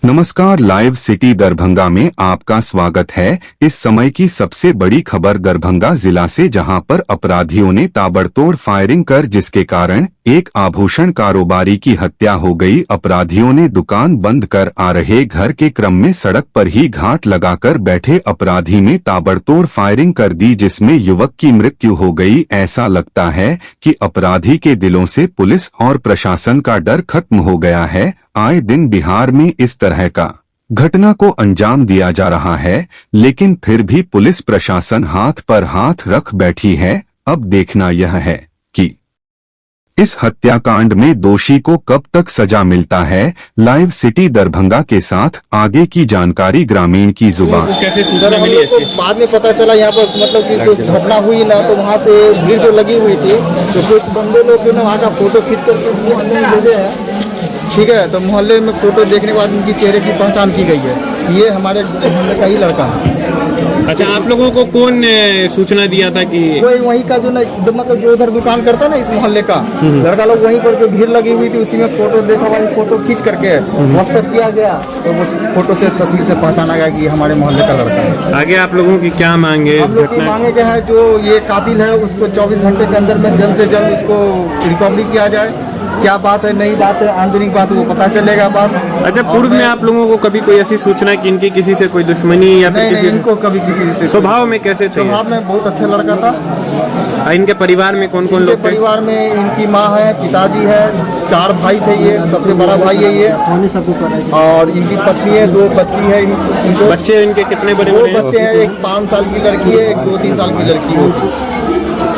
नमस्कार, live city Darbhanga में आपका स्वागत है। इस समय की सबसे बड़ी खबर दरभंगा जिला से, जहां पर अपराधियों ने ताबड़तोड़ फायरिंग कर जिसके कारण एक आभूषण कारोबारी की हत्या हो गई। अपराधियों ने दुकान बंद कर आ रहे घर के क्रम में सड़क पर ही घाट लगाकर बैठे अपराधी में ताबड़तोड़ फायरिंग कर दी, जिसमें युवक की मृत्यु हो गई। ऐसा लगता है कि अपराधी के दिलों से पुलिस और प्रशासन का डर खत्म हो गया है। आए दिन बिहार में इस तरह का घटना को अंजाम दिया जा रहा है, लेकिन फिर भी पुलिस प्रशासन हाथ पर हाथ रख बैठी है। अब देखना यह है कि इस हत्याकांड में दोषी को कब तक सजा मिलता है। लाइव सिटी दरभंगा के साथ आगे की जानकारी ग्रामीण की जुबान। कैसे सूचना मिली इसकी? बाद में पता चला यहाँ पर मतलब कि कुछ घटना हुई ना, तो वहाँ से भीड़ जो लगी हुई थी, तो कुछ बंदे लोग ने वहाँ का फोटो खींच करके मोहल्ले में भेजे हैं। ठीक है, तो मोहल्ले में फोटो देखने के बाद उनकी चेहरे की पहचान की गई है। ये हमारे मोहल्ले का ही लड़का है। अच्छा, आप लोगों को कौन सूचना दिया था कि कोई वहीं का जो मतलब जो उधर दुकान करता है ना, इस मोहल्ले का लड़का लोग, वहीं पर जो भीड़ लगी हुई थी उसी में फोटो देखा, वही फोटो खींच करके व्हाट्सएप किया गया, तो वो फोटो से तस्वीर से पहचाना गया कि हमारे मोहल्ले का लड़का है। आगे आप लोगों की क्या मांगे? हम लोग की मांगे क्या है, जो ये कातिल है उसको 24 घंटे के अंदर में जल्द से जल्द उसको रिकवरी किया जाए। क्या बात है, नई बात है, आंतरिक बात है, वो पता चलेगा बात। अच्छा, पूर्व में आप लोगों को कभी कोई ऐसी सूचना कि इनकी किसी से कोई दुश्मनी या फिर नहीं, इनको कभी किसी से। स्वभाव में कैसे थे? स्वभाव में बहुत अच्छा लड़का था। इनके परिवार में कौन कौन लोग थे? परिवार में इनकी माँ है, पिताजी है, 4 भाई थे, ये सबसे बड़ा भाई है ये, और इनकी पत्नी है, 2 बच्ची है इनको। बच्चे इनके कितने बड़े? 2 बच्चे हैं, एक 5 साल की लड़की है, एक 2-3 साल की लड़की है।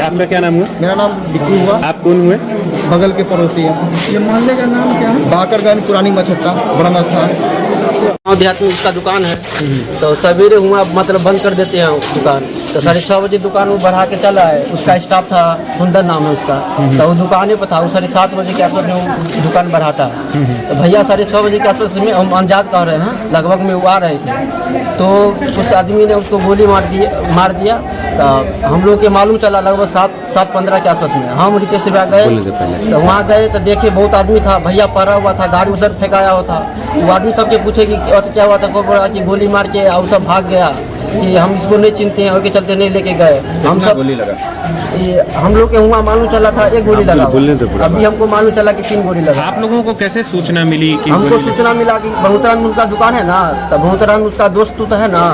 आपका क्या नाम हुआ? मेरा नाम बिक्कू हुआ। आप कौन हुए? बगल के पड़ोसी है। ये मोहल्ले का नाम क्या है? बाकरगंज पुरानी मछट्टा ब्रह्म स्थान। आध्यात्मिक का दुकान है, तो सवेरे हुआ मतलब बंद कर देते हैं दुकान, तो 6:30 बजे दुकान वो बढ़ा के चला है। उसका स्टाफ था, सुंदर नाम है उसका, तो वो दुकान पे था। वो 7:30 बजे के आसपास में वो दुकान बढ़ाता है। तो भैया 6:30 बजे के आसपास में हम अनजात कह रहे हैं, लगभग में वो आ रहे थे, तो उस आदमी ने उसको गोली मार दिया। तो हम लोग के मालूम चला लगभग 7:15 के आसपास में। हम रितेश से गए, तो वहाँ गए तो देखे बहुत आदमी था, भैया पड़ा हुआ था, गाड़ी उधर फेंकाया हुआ था। वो आदमी सबके पूछे कि क्या हुआ था, को बोला कि गोली मार के और सब भाग गया, कि हम इसको नहीं चिंते हैं, उसके चलते नहीं लेके गए। हम सब गोली लगा? हम लोग के हुआ मालूम चला था 1 गोली लगा। अभी हमको मालूम चला कि 3 गोली लगा। आप लोगों को कैसे सूचना मिली कि हमको सूचना मिला कि बहुतरा में उसका दुकान है ना, तो बहुतरा में उसका दोस्त तो है ना,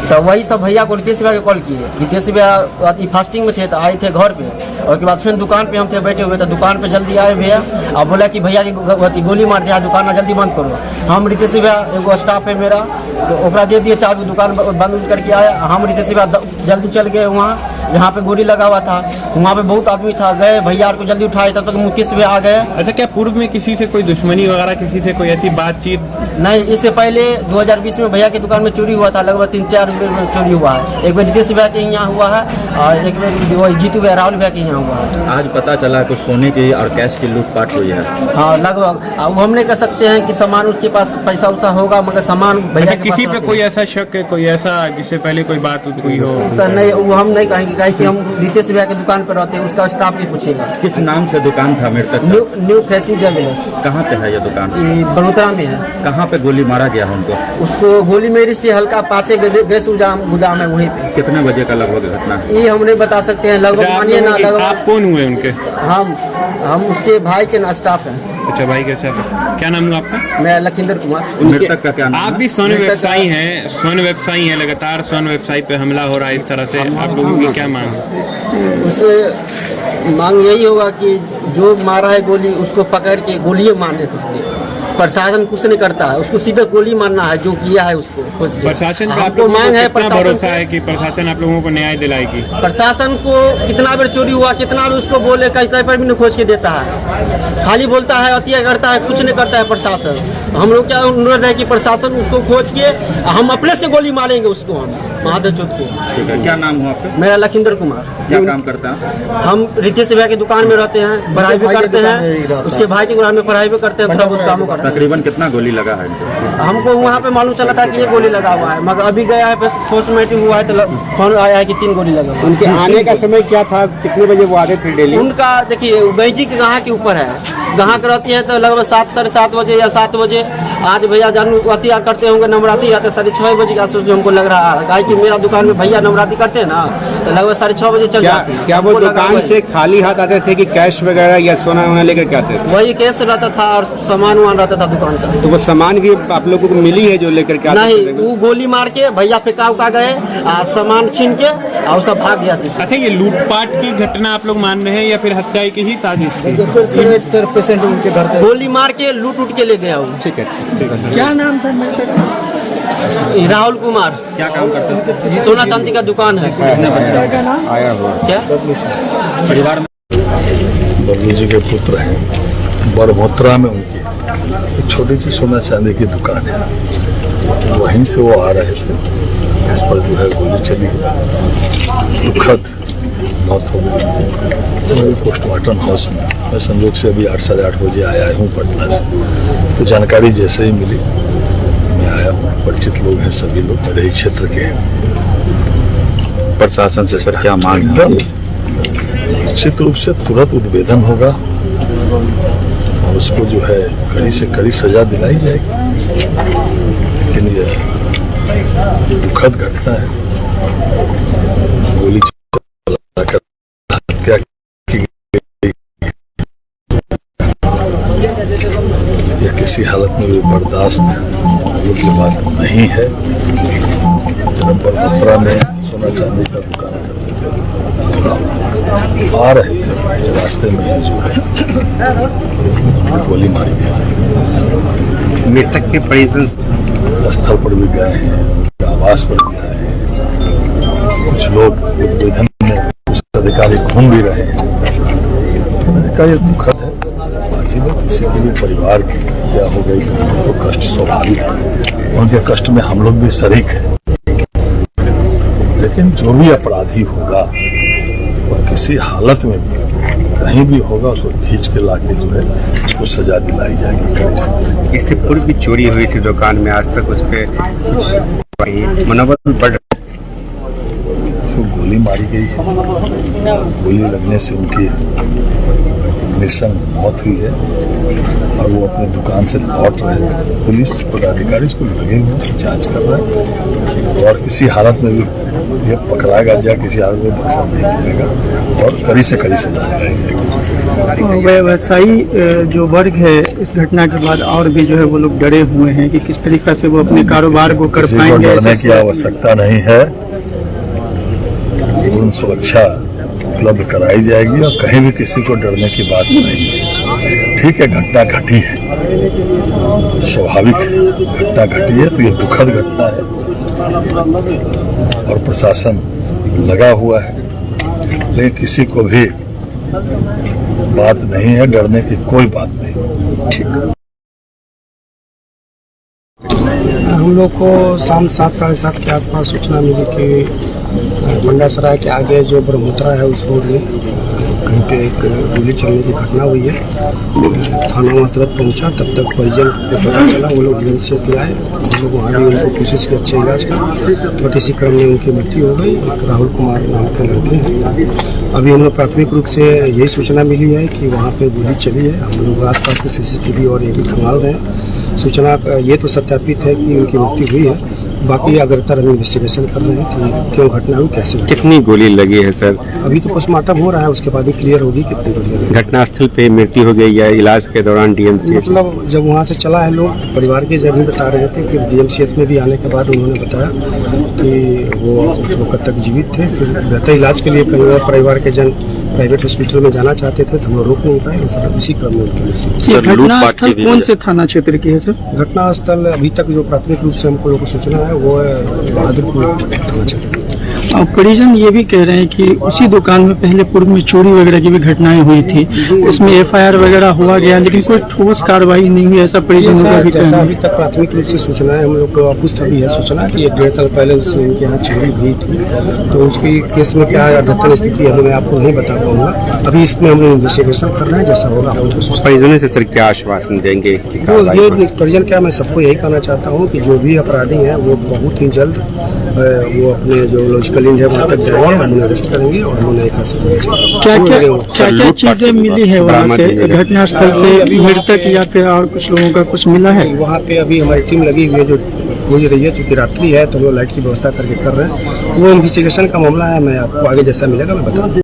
तो वही सब भैया को रितेश भैया को कॉल किए। रितेश भैया फास्टिंग में थे, तो आए थे घर पे, और के बाद फिर दुकान पे हम थे बैठे हुए, तो दुकान पे जल्दी आए भैया और बोला कि भैया की गोली मार दिया, दुकान जल्दी बंद करो। हम रितेश भैया, एगो स्टाफ है मेरा, तो ओकरा दे दिए चाबी, दुकान बंद करके आया। हम रितेश भैया जल्दी चल गए वहाँ जहाँ पे गोली लगा हुआ था। वहाँ पे बहुत आदमी था, गए भैया को जल्दी उठाए, तब तक मुकेश भैया आ गए। अच्छा, क्या पूर्व में किसी से कोई दुश्मनी वगैरह, किसी से कोई ऐसी बातचीत? नहीं, इससे पहले 2020 में भैया की दुकान में चोरी हुआ था, लगभग 3-4 में चोरी हुआ है। एक बार रितेश भैया के यहाँ हुआ है, और एक बार जीतू भैया राहुल भैया के यहाँ हुआ है। आज पता चला कुछ सोने की और कैश की लूटपाट हुई है। हाँ, लगभग। अब हम नहीं कह सकते हैं कि सामान उसके पास पैसा उसा होगा, मगर सामान भैया के किसी पास पे कोई ऐसा शक है, कोई ऐसा जिससे पहले कोई बात हुई हो? नहीं, वो हम नहीं कहेंगे कि हम रितेश भैया के दुकान पर रहते हैं, उसका स्टाफ भी पूछेगा। किस नाम से दुकान था मृतक का? New fashion jewellers. कहाँ पे है ये दुकान? ये बड़ोदरा में है। कहाँ पे गोली मारा गया है उनको? उसको गोली मेरी से हल्का पाचे गैस गुदाम है वहीं पे। कितने बजे का लगभग घटना है? ये हम नहीं बता सकते हैं, लगभग मानिए ना, लगभग। आप कौन हुए उनके? हम उसके भाई के ना स्टाफ हैं। अच्छा, भाई कैसा? क्या नाम हुआ आपका? मैं लखिंदर कुमार। मृतक का क्या नाम? आप भी स्वर्ण व्यवसायी हैं, स्वर्ण व्यवसायी हैं, लगातार स्वर्ण व्यवसायी पे हमला हो रहा है इस तरह से, आप लोगों की क्या मांग? उससे मांग यही होगा कि जो मारा है गोली, उसको पकड़ के गोली मारने से। प्रशासन कुछ नहीं करता है, उसको सीधे गोली मारना है, जो किया है उसको। प्रशासन पे आप हमको लोगों को मांग है, कितना प्रशासन भरोसा है कि प्रशासन आप लोगों को न्याय दिलाएगी? प्रशासन को कितना बार चोरी हुआ, कितना भी उसको बोले, कई पर भी नहीं खोज के देता है, खाली बोलता है, हत्या करता है, कुछ नहीं करता है प्रशासन। हम लोग क्या अनुरोध है कि प्रशासन उसको खोज के, हम अपने से गोली मारेंगे उसको, हम महादेव चौक को। ठीक है, क्या नाम हुआ आपका? मेरा लखिंदर कुमार। क्या काम करता है? हम रितेश भैया की दुकान में रहते हैं, पढ़ाई भी करते हैं, उसके भाई की दुकान में पढ़ाई भी करते हैं, थोड़ा बहुत कामों करते हैं। तकरीबन कितना गोली लगा है इनको? हमको वहाँ पे मालूम चला था कि ये गोली लगा हुआ है, मगर अभी गया है पोस्टमार्टम हुआ है, तो फोन आया है कि 3 गोली लगा। उनके आने का समय क्या था, कितने बजे वो आते थे डेली? उनका देखिए, गैजी के गाँव के ऊपर है, गाँव के रहती है, तो लगभग 7 साढ़े 7 बजे या 7 बजे, आज भैया जानू अतिया करते होंगे, नवरात्रि आते 6:30 बजे के आसपास जो हमको लग रहा है, कि मेरा दुकान में भैया नवरात्रि करते हैं ना, तो लगभग 6:30 बजे चल जाते हैं। क्या वो हमको लगा दुकान वही। से खाली हाथ आते थे कि कैश वगैरह या सोना वोना लेकर के आते थे? वही केस रहता था और सामान वामान रहता था दुकान का। तो वो सामान भी आप लोगों को मिली है जो लेकर के आते नहीं, थे? वो गोली मार के भैया फेंका उका गए और सामान छीन के और सब भाग गया से। अच्छा, ये लूटपाट की घटना आप लोग मान रहे हैं या फिर हत्या की ही साजिश थी? पेशेंट उनके घर से गोली मार के लूट उठ के ले गया वो। ठीक है, ठीक है। क्या नाम था? राहुल कुमार, क्या काम करते हैं? सोना चांदी का दुकान है। आया हुआ क्या परिवार में बबलू जी के पुत्र हैं, बड़मोत्रा में उनकी एक छोटी सी सोना चांदी की दुकान है। वहीं से वो आ रहे थे, उस पर जो है गोली चली, दुखद मौत हो गई। मेरे पोस्टमार्टम हाउस में मैं संजोग से अभी 8 साढ़े 8 बजे आया हूँ पटना से, तो जानकारी जैसे ही मिली मैं आया हूँ। परिचित लोग हैं सभी लोग, मेरे ही क्षेत्र के हैं। प्रशासन से सर क्या मांग है? एकदम निश्चित रूप से तुरंत उद्भेदन होगा और उसको जो है कड़ी से कड़ी सजा दिलाई जाएगी। लेकिन यह दुखद घटना है, गोली चलाकर हत्या की गई, यह किसी हालत में भी बर्दाश्त योग्य बात नहीं है। जब बड़मोत्रा में सोना चांदी का दुकान आ रहे थे, रास्ते में ही जो है गोली मारी गई। मृतक के परिजन स्थल पर भी गए हैं, उनके आवास पर भी गए हैं। कुछ लोग उद्वेधन में, कुछ अधिकारी घूम भी रहे हैं। मैंने कहा यह दुखद है, बाजी में किसी के भी परिवार की क्या हो गई तो कष्ट स्वाभाविक है, उनके कष्ट में हम लोग भी शरीक हैं। लेकिन जो भी अपराधी होगा और किसी हालत में भी कहीं भी होगा, उसको खींच के लाके जो है उसको सजा दिलाई जाएगी कड़ी से। इससे पूर्व भी चोरी हुई थी दुकान में, आज तक उस पर कुछ मनोबल बढ़ उसको गोली मारी गई है, गोली लगने से उनकी निसंग मौत हुई है और वो अपने दुकान से लौट रहे हैं। पुलिस पदाधिकारी इसको लगे हुए हैं, जांच कर रहे हैं और किसी हालत में भी ये पकड़ाया जाए, किसी हालत में बख्शा नहीं मिलेगा और कड़ी से कड़ी सजा दिलाई जाएगी। व्यवसायी जो वर्ग है इस घटना के बाद और भी जो है वो लोग डरे हुए हैं कि किस तरीके से वो अपने कारोबार को कर किसी को पाएंगे। डरने की आवश्यकता नहीं है, पूर्ण सुरक्षा उपलब्ध कराई जाएगी और कहीं भी किसी को डरने की बात नहीं है। ठीक है, घटना घटी है, स्वाभाविक घटना घटी है, तो ये दुखद घटना है और प्रशासन लगा हुआ है, लेकिन किसी को भी बात नहीं है, डरने की कोई बात नहीं। ठीक, हम लोग को शाम 7 साढ़े 7 के आसपास सूचना मिली कि मंडासराय के आगे जो ब्रह्मोत्रा है उस रोड में कहीं पे एक गोली चलने की घटना हुई है। थाना वहाँ तुरंत पहुँचा, तब तक परिजन को पता चला, वो लोग डीएमसीएच ले आए। हम लोग वहाँ भी उनको कोशिश की अच्छे इलाज का, बट इसी क्रम में उनकी मृत्यु हो गई। राहुल कुमार नाम के लड़के हैं। अभी हम लोग प्राथमिक रूप से यही सूचना मिली है कि वहाँ पे गोली चली है। हम लोग आसपास के CCTV और ये भी खंगाल रहे हैं। सूचना ये तो सत्यापित है कि उनकी मृत्यु हुई है, बाकी अग्रतर हम इन्वेस्टिगेशन कर रहे हैं कि क्यों घटना हुई, कैसे हुई। कितनी गोली लगी है सर? अभी तो पोस्टमार्टम हो रहा है, उसके बाद ही क्लियर होगी कितनी गोली लगी। घटनास्थल पे मृत्यु हो गई या इलाज के दौरान DMCH? मतलब जब वहाँ से चला है लोग, परिवार के जब ही बता रहे थे, फिर DMCH में भी आने के बाद उन्होंने बताया कि वो उस वक्त तक जीवित थे। फिर बेहतर इलाज के लिए कहीं और परिवार के जन प्राइवेट हॉस्पिटल में जाना चाहते थे तो हम लोग रोक नहीं पाए, सर इसी क्रम में उनके लिए। घटना स्थल कौन से थाना क्षेत्र की है सर? घटना स्थल अभी तक जो प्राथमिक रूप से हमको लोगों को सूचना है वो है बहादुरपुर थाना क्षेत्र की। और परिजन ये भी कह रहे हैं कि उसी दुकान में पहले पूर्व में चोरी वगैरह की भी घटनाएं हुई थी, उसमें FIR वगैरह हुआ गया लेकिन कोई ठोस कार्रवाई नहीं हुई, ऐसा परिजन का भी जैसा कहना अभी तक प्राथमिक रूप से सूचना है, हम लोग को पुष्ट भी है सूचना कि 1.5 साल पहले उसमें उनके यहाँ चोरी हुई थी। तो उसकी केस में क्या अद्यतन स्थिति है मैं आपको नहीं बता पाऊंगा। अभी इसमें हम लोग इन्वेस्टिगेशन कर रहे हैं, जैसा होगा हम लोग परिजनों से सर क्या आश्वासन देंगे? ये परिजन क्या, मैं सबको यही कहना चाहता हूँ कि जो भी अपराधी हैं वो बहुत ही जल्द वो अपने जो लॉजिकल फिजिकल इंज है वहाँ तक जाएंगे, हम उन्हें अरेस्ट करेंगे और हम उन्हें क्या क्या चीजें मिली है वहाँ से, घटनास्थल से मृतक या फिर और कुछ लोगों का कुछ मिला है? वहाँ पे अभी हमारी टीम लगी हुई है जो खोज रही है, क्योंकि रात्रि है तो हम लोग लाइट की व्यवस्था करके कर रहे हैं। वो इन्वेस्टिगेशन का मामला है, मैं आपको आगे जैसा मिलेगा मैं बताऊँ।